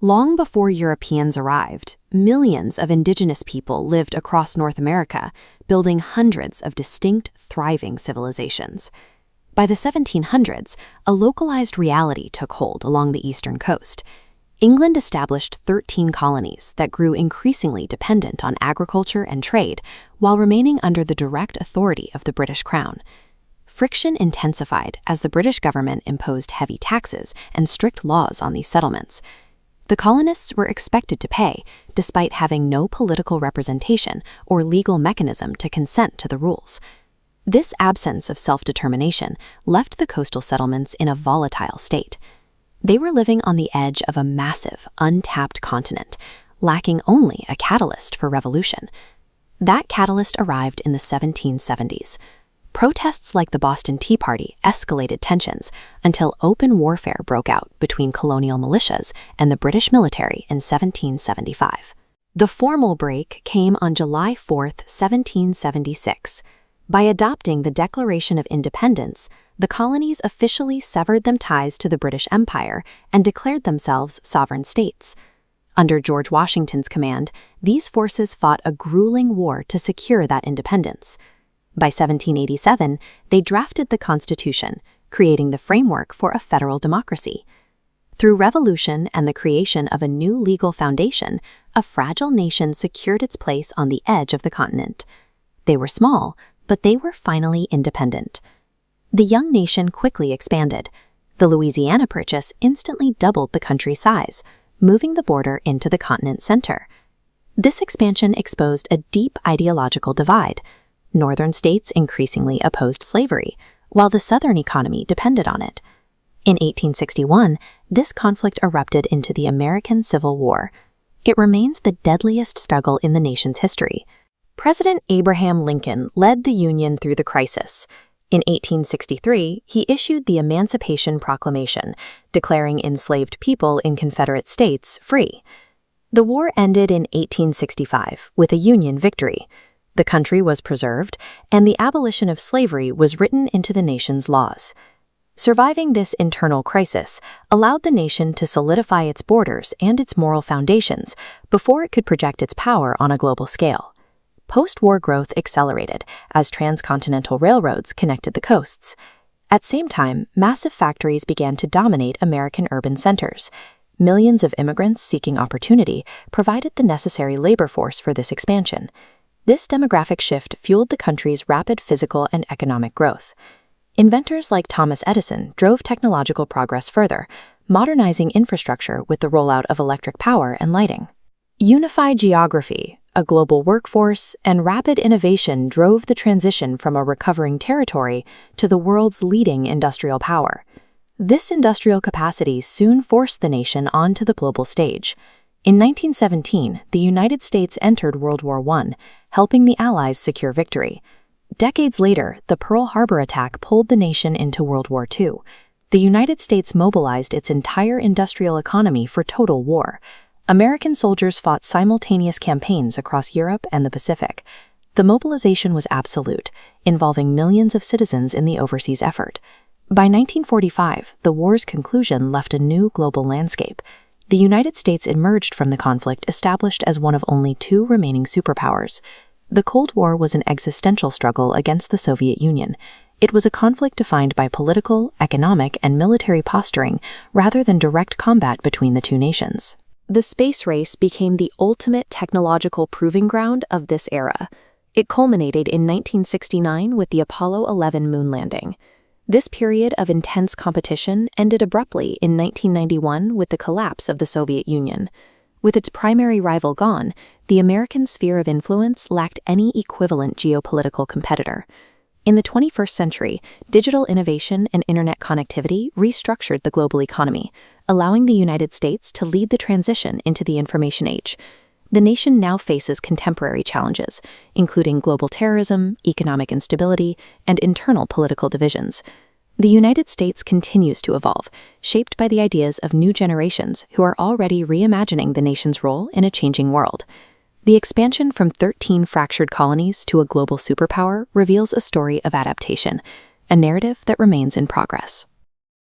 Long before Europeans arrived, millions of indigenous people lived across North America, building hundreds of distinct, thriving civilizations. By the 1700s, a localized reality took hold along the eastern coast. England established 13 colonies that grew increasingly dependent on agriculture and trade while remaining under the direct authority of the British Crown. Friction intensified as the British government imposed heavy taxes and strict laws on these settlements. The colonists were expected to pay, despite having no political representation or legal mechanism to consent to the rules. This absence of self-determination left the coastal settlements in a volatile state. They were living on the edge of a massive, untapped continent, lacking only a catalyst for revolution. That catalyst arrived in the 1770s. Protests like the Boston Tea Party escalated tensions until open warfare broke out between colonial militias and the British military in 1775. The formal break came on July 4, 1776. By adopting the Declaration of Independence, the colonies officially severed their ties to the British Empire and declared themselves sovereign states. Under George Washington's command, these forces fought a grueling war to secure that independence. By 1787, they drafted the Constitution, creating the framework for a federal democracy. Through revolution and the creation of a new legal foundation, a fragile nation secured its place on the edge of the continent. They were small, but they were finally independent. The young nation quickly expanded. The Louisiana Purchase instantly doubled the country's size, moving the border into the continent's center. This expansion exposed a deep ideological divide. Northern states increasingly opposed slavery, while the Southern economy depended on it. In 1861, this conflict erupted into the American Civil War. It remains the deadliest struggle in the nation's history. President Abraham Lincoln led the Union through the crisis. In 1863, he issued the Emancipation Proclamation, declaring enslaved people in Confederate states free. The war ended in 1865 with a Union victory. The country was preserved, and the abolition of slavery was written into the nation's laws. Surviving this internal crisis allowed the nation to solidify its borders and its moral foundations before it could project its power on a global scale. Post-war growth accelerated as transcontinental railroads connected the coasts. At the same time, massive factories began to dominate American urban centers. Millions of immigrants seeking opportunity provided the necessary labor force for this expansion. This demographic shift fueled the country's rapid physical and economic growth. Inventors like Thomas Edison drove technological progress further, modernizing infrastructure with the rollout of electric power and lighting. Unified geography, a global workforce, and rapid innovation drove the transition from a recovering territory to the world's leading industrial power. This industrial capacity soon forced the nation onto the global stage. In 1917, the United States entered World War I, helping the Allies secure victory. Decades later, the Pearl Harbor attack pulled the nation into World War II. The United States mobilized its entire industrial economy for total war. American soldiers fought simultaneous campaigns across Europe and the Pacific. The mobilization was absolute, involving millions of citizens in the overseas effort. By 1945, the war's conclusion left a new global landscape. The United States emerged from the conflict established as one of only two remaining superpowers. The Cold War was an existential struggle against the Soviet Union. It was a conflict defined by political, economic, and military posturing rather than direct combat between the two nations. The space race became the ultimate technological proving ground of this era. It culminated in 1969 with the Apollo 11 moon landing. This period of intense competition ended abruptly in 1991 with the collapse of the Soviet Union. With its primary rival gone, the American sphere of influence lacked any equivalent geopolitical competitor. In the 21st century, digital innovation and internet connectivity restructured the global economy, allowing the United States to lead the transition into the information age. The nation now faces contemporary challenges, including global terrorism, economic instability, and internal political divisions. The United States continues to evolve, shaped by the ideas of new generations who are already reimagining the nation's role in a changing world. The expansion from 13 fractured colonies to a global superpower reveals a story of adaptation, a narrative that remains in progress.